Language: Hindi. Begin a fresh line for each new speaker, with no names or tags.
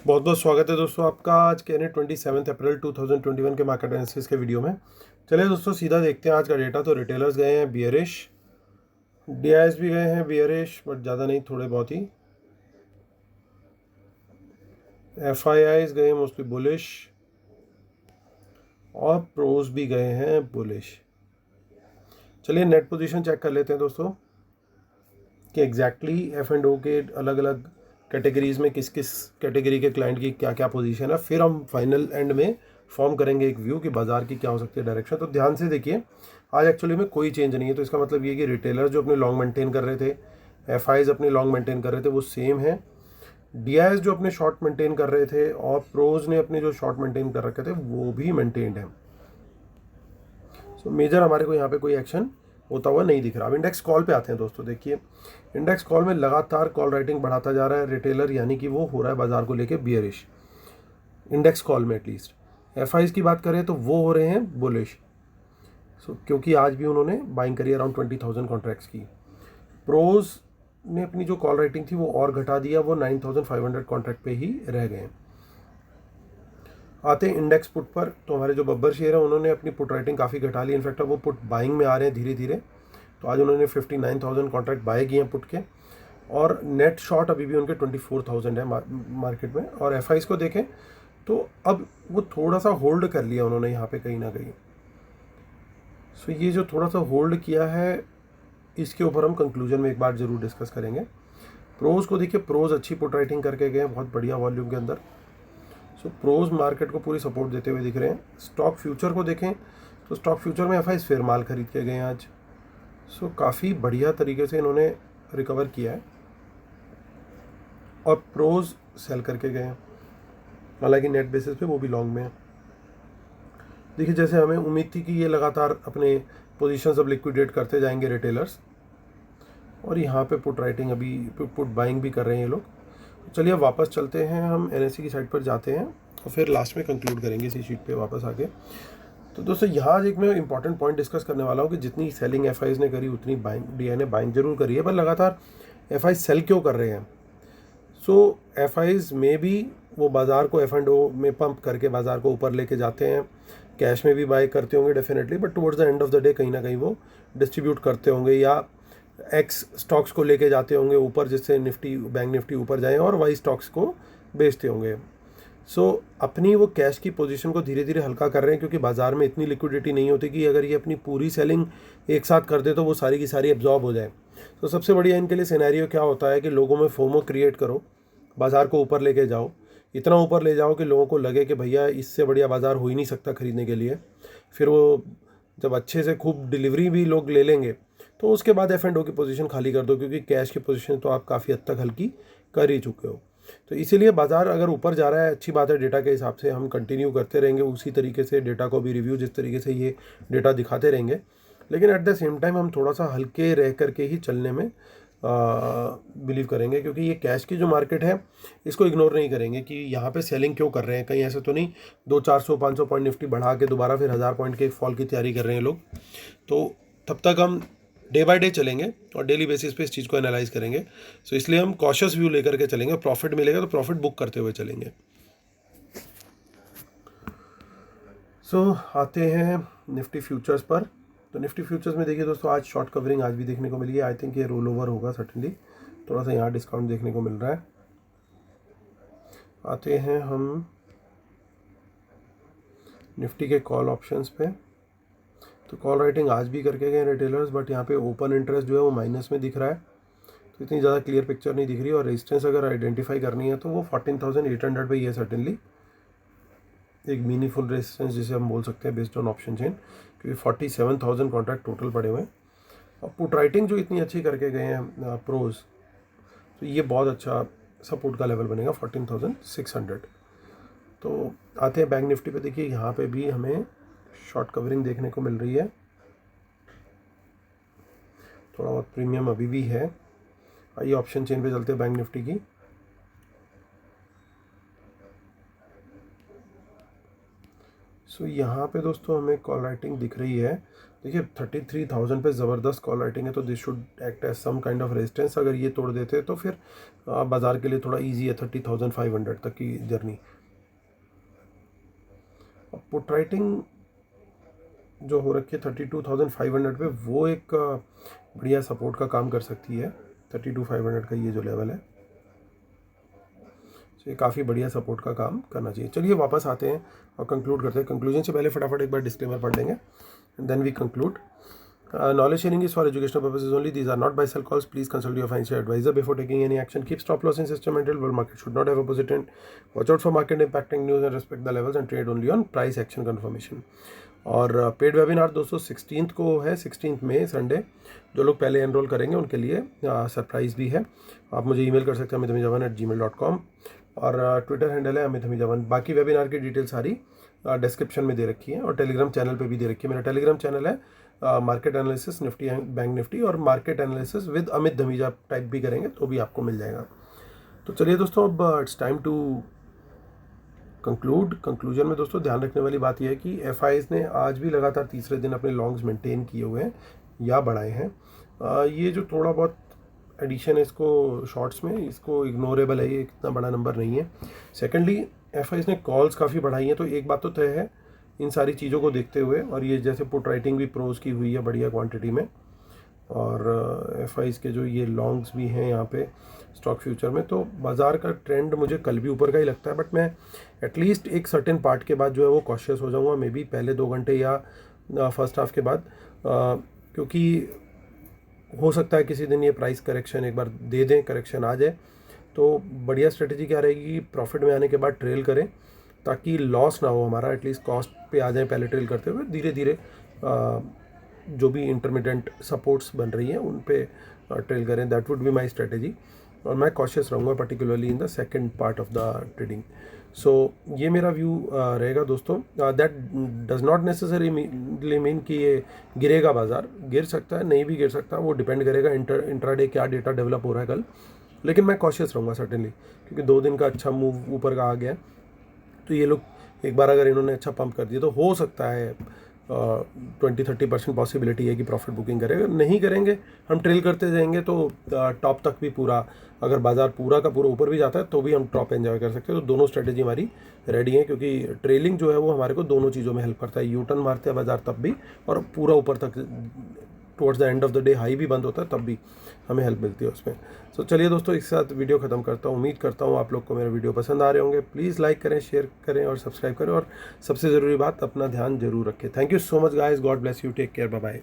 बहुत बहुत स्वागत है दोस्तों आपका आज के 27 अप्रैल 2021 के मार्केट एनालिसिस के वीडियो में। चलिए दोस्तों सीधा देखते हैं आज का डेटा। तो रिटेलर्स गए हैं बियरिश, डीआईएस भी गए हैं बियरिश बट ज़्यादा नहीं, थोड़े बहुत ही। एफआईआईज गए मोस्टली बुलिश और प्रोज भी गए हैं बुलिश। चलिए नेट पोजीशन चेक कर लेते हैं दोस्तों कि एग्जैक्टली एफ एंड ओ के अलग अलग कैटेगरीज में किस किस कैटेगरी के क्लाइंट की क्या क्या पोजीशन है। फिर हम फाइनल एंड में फॉर्म करेंगे एक व्यू कि बाजार की क्या हो सकती है डायरेक्शन। तो ध्यान से देखिए, आज एक्चुअली में कोई चेंज नहीं है। तो इसका मतलब ये है कि रिटेलर जो अपने लॉन्ग मेंटेन कर रहे थे, एफआईज अपने लॉन्ग मेंटेन कर रहे थे, वो सेम है। डीआईएस जो अपने शॉर्ट मेंटेन कर रहे थे और प्रोज ने अपने जो शॉर्ट मेंटेन कर रखे थे वो भी मेंटेन्ड है। सो मेजर हमारे को यहाँ पे कोई एक्शन होता हुआ नहीं दिख रहा। अब इंडेक्स कॉल पे आते हैं दोस्तों। देखिए इंडेक्स कॉल में लगातार कॉल राइटिंग बढ़ाता जा रहा है रिटेलर, यानी कि वो हो रहा है बाजार को लेके बियरिश। इंडेक्स कॉल में एटलीस्ट एफआईज की बात करें तो वो हो रहे हैं बुलिश। क्योंकि आज भी उन्होंने बाइंग करी अराउंड 20,000 कॉन्ट्रैक्ट्स की। प्रोज ने अपनी जो कॉल राइटिंग थी वो और घटा दिया, वो 9,500 कॉन्ट्रैक्ट पे ही रह गए। आते हैं इंडेक्स पुट पर। तो हमारे जो बब्बर शेयर है उन्होंने अपनी पुट राइटिंग काफ़ी घटा ली। इनफैक्ट अब वो पुट बाइंग में आ रहे हैं धीरे धीरे। तो आज उन्होंने 59,000 कॉन्ट्रैक्ट बाय किए हैं पुट के, और नेट शॉर्ट अभी भी उनके 24,000 है मार्केट में। और एफ को देखें तो अब वो थोड़ा सा होल्ड कर लिया उन्होंने यहाँ पे कहीं ना कहीं। सो ये जो थोड़ा सा होल्ड किया है इसके ऊपर हम कंक्लूजन में एक बार जरूर डिस्कस करेंगे। प्रोज को देखिए, प्रोज अच्छी पुट राइटिंग करके गए बहुत बढ़िया वॉल्यूम के अंदर। सो प्रोज मार्केट को पूरी सपोर्ट देते हुए दिख रहे हैं। स्टॉक फ्यूचर को देखें तो स्टॉक फ्यूचर में एफआईज फिर माल खरीद के गए हैं आज। सो काफ़ी बढ़िया तरीके से इन्होंने रिकवर किया है और प्रोज सेल करके गए हैं, हालांकि नेट बेसिस पे वो भी लॉन्ग में है। देखिए जैसे हमें उम्मीद थी कि ये लगातार अपने पोजीशंस अब लिक्विडेट करते जाएंगे रिटेलर्स, और यहाँ पे पुट राइटिंग अभी पुट बाइंग भी कर रहे हैं ये लोग। चलिए अब वापस चलते हैं, हम एनएससी की साइड पर जाते हैं और फिर लास्ट में कंक्लूड करेंगे इसी शीट पे वापस आके। तो दोस्तों यहाँ एक मैं इंपॉर्टेंट पॉइंट डिस्कस करने वाला हूँ कि जितनी सेलिंग एफआईज ने करी उतनी बाइंग डीआई ने बाइंग जरूर करी है, पर लगातार एफआईज सेल क्यों कर रहे हैं। सो एफआईज में भी वो बाज़ार को एफ एंड ओ में पंप करके बाज़ार को ऊपर लेके जाते हैं, कैश में भी बाय करते होंगे definitely, but towards the end of the day कहीं ना कहीं वो डिस्ट्रीब्यूट करते होंगे या एक्स स्टॉक्स को लेके जाते होंगे ऊपर, जिससे निफ्टी बैंक निफ्टी ऊपर जाए, और वाई स्टॉक्स को बेचते होंगे। अपनी वो कैश की पोजीशन को धीरे धीरे हल्का कर रहे हैं, क्योंकि बाज़ार में इतनी लिक्विडिटी नहीं होती कि अगर ये अपनी पूरी सेलिंग एक साथ कर दे तो वो सारी की सारी एब्जॉर्ब हो जाए। सबसे बढ़िया इनके लिए सिनेरियो क्या होता है कि लोगों में फोमो क्रिएट करो, बाज़ार को ऊपर लेके जाओ, इतना ऊपर ले जाओ कि लोगों को लगे कि भैया इससे बढ़िया बाज़ार हो ही नहीं सकता खरीदने के लिए। फिर वो जब अच्छे से खूब डिलीवरी भी लोग ले लेंगे तो उसके बाद एफ एंड ओ की पोजीशन खाली कर दो, क्योंकि कैश की पोजीशन तो आप काफ़ी हद तक हल्की कर ही चुके हो। तो इसीलिए बाज़ार अगर ऊपर जा रहा है अच्छी बात है, डेटा के हिसाब से हम कंटिन्यू करते रहेंगे उसी तरीके से, डेटा को भी रिव्यू जिस तरीके से ये डेटा दिखाते रहेंगे। लेकिन एट द सेम टाइम हम थोड़ा सा हल्के रह करके ही चलने में बिलीव करेंगे, क्योंकि ये कैश की जो मार्केट है इसको इग्नोर नहीं करेंगे कि यहाँ पे सेलिंग क्यों कर रहे हैं। कहीं ऐसे तो नहीं 200-400-500 पॉइंट निफ्टी बढ़ा के दोबारा फिर 1000 पॉइंट के फॉल की तैयारी कर रहे हैं लोग। तो तब तक हम डे बाय डे चलेंगे और डेली बेसिस पे इस चीज़ को एनालाइज करेंगे। इसलिए हम कॉशियस व्यू लेकर के चलेंगे, प्रॉफिट मिलेगा तो प्रॉफिट बुक करते हुए चलेंगे। आते हैं निफ्टी फ्यूचर्स पर। तो निफ्टी फ्यूचर्स में देखिए दोस्तों, आज शॉर्ट कवरिंग आज भी देखने को मिली है। आई थिंक ये रोल ओवर होगा सर्टनली, थोड़ा सा यहाँ डिस्काउंट देखने को मिल रहा है। आते हैं हम निफ्टी के कॉल ऑप्शंस पे। तो कॉल राइटिंग आज भी करके गए रिटेलर्स, बट यहाँ पे ओपन इंटरेस्ट जो है वो माइनस में दिख रहा है, तो इतनी ज़्यादा क्लियर पिक्चर नहीं दिख रही। और रेजिस्टेंस अगर आइडेंटिफाई करनी है तो वो 14,800 पे ही है सर्टनली, एक मीनिंगफुल रेजिस्टेंस जिसे हम बोल सकते हैं बेस्ड ऑन ऑप्शन चेन, क्योंकि 47,000 कॉन्ट्रैक्ट टोटल पड़े हुए हैं। और पुट राइटिंग जो इतनी अच्छी करके गए हैं प्रोज, तो ये बहुत अच्छा सपोर्ट का लेवल बनेगा 14,600। तो आते हैं बैंक निफ्टी पे। देखिए यहाँ पे भी हमें शॉर्ट कवरिंग देखने को मिल रही है, थोड़ा बहुत प्रीमियम अभी भी है। आइए ऑप्शन चेन पे चलते हैं बैंक निफ्टी की। सो यहाँ पे दोस्तों हमें कॉल राइटिंग दिख रही है। देखिए 33,000 पे ज़बरदस्त कॉल राइटिंग है, तो this should act as some kind of resistance. अगर ये तोड़ देते तो फिर बाज़ार के लिए थोड़ा इजी है 30,500 तक की जर्नी। अब पुट राइटिंग जो हो रखी है 32,500 पे, वो एक बढ़िया सपोर्ट का काम कर सकती है। 32,500 का ये जो लेवल है, ये काफ़ी बढ़िया सपोर्ट का काम करना चाहिए। चलिए वापस आते हैं और कंक्लूड करते हैं। कंक्लूजन से पहले फटाफट एक बार डिस्क्लेमर पढ़ लेंगे, then we conclude. Knowledge sharing is for educational purposes only. These are not buy sell calls. Please consult your financial advisor before taking any action. Keep stop loss in system until bull market should not have opposite trend. Watch out for market impacting news and respect the levels and trade only on price action confirmation. और पेड वेबिनार दोस्तों 16 को है, 16 मई संडे। जो लोग पहले एनरोल करेंगे उनके लिए सरप्राइज़ भी है। आप मुझे ईमेल कर सकते हैं amithamijhawan@gmail.com और ट्विटर हैंडल है amithamijhawan। बाकी वेबिनार की डिटेल सारी डिस्क्रिप्शन में दे रखी है और टेलीग्राम चैनल पे भी दे रखी है। मेरा टेलीग्राम चैनल है market analysis Nifty and bank Nifty, और market analysis with Amit Dhamija type भी करेंगे तो भी आपको मिल जाएगा। तो चलिए दोस्तों, अब इट्स टाइम टू कंक्लूजन में दोस्तों ध्यान रखने वाली बात यह है कि एफआईज ने आज भी लगातार तीसरे दिन अपने लॉन्ग्स मेंटेन किए हुए हैं या बढ़ाए हैं। ये जो थोड़ा बहुत एडिशन है इसको शॉर्ट्स में, इसको इग्नोरेबल है, ये इतना बड़ा नंबर नहीं है। सेकेंडली एफआईज ने कॉल्स काफ़ी बढ़ाई हैं, तो एक बात तो तय है इन सारी चीज़ों को देखते हुए, और ये जैसे पुट राइटिंग भी प्रोज की हुई है बढ़िया क्वांटिटी में, और एफआईज के जो ये लॉन्ग्स भी हैं यहाँ पे स्टॉक फ्यूचर में, तो बाज़ार का ट्रेंड मुझे कल भी ऊपर का ही लगता है। बट मैं एटलीस्ट एक सर्टेन पार्ट के बाद जो है वो कॉशियस हो जाऊँगा, मे बी पहले 2 घंटे या फर्स्ट हाफ के बाद, क्योंकि हो सकता है किसी दिन ये प्राइस करेक्शन एक बार दे दें, करेक्शन आ जाए। तो बढ़िया स्ट्रेटजी क्या रहेगी, प्रॉफिट में आने के बाद ट्रेल करें ताकि लॉस ना हो हमारा, एटलीस्ट कॉस्ट पे आ जाए पहले ट्रेल करते हुए, धीरे धीरे जो भी इंटरमीडिएट सपोर्ट्स बन रही हैं उन पे ट्रेल करें। That would be my strategy, और मैं कॉशियस रहूँगा particularly in the second part of the trading. So ये मेरा व्यू रहेगा दोस्तों। That does not necessary mean कि ये गिरेगा, बाज़ार गिर सकता है, नहीं भी गिर सकता, वो डिपेंड करेगा इंट्राडे क्या डेटा डेवलप हो रहा है कल। लेकिन मैं कॉशियस रहूँगा सर्टेनली, क्योंकि 2 दिन का अच्छा मूव ऊपर का आ गया, तो ये लोग एक बार अगर इन्होंने अच्छा पंप कर दिया तो हो सकता है 20-30% पॉसिबिलिटी है कि प्रॉफिट बुकिंग करेंगे। नहीं करेंगे, हम ट्रेल करते जाएंगे तो टॉप तक भी पूरा, अगर बाज़ार पूरा का पूरा ऊपर भी जाता है तो भी हम टॉप एंजॉय कर सकते हैं। तो दोनों स्ट्रेटेजी हमारी रेडी है, क्योंकि ट्रेलिंग जो है वो हमारे को दोनों चीज़ों में हेल्प करता है। यू टर्न मारते हैं बाज़ार तब भी, और पूरा ऊपर तक towards the end of the day high भी बंद होता है तब भी हमें हेल्प मिलती है उसमें। सो चलिए दोस्तों, इस साथ वीडियो ख़त्म करता हूँ। उम्मीद करता हूँ आप लोग को मेरे वीडियो पसंद आ रहे होंगे। प्लीज़ लाइक करें, शेयर करें और सब्सक्राइब करें, और सबसे ज़रूरी बात, अपना ध्यान जरूर रखें। Thank you so much guys, God bless you, take care, bye bye.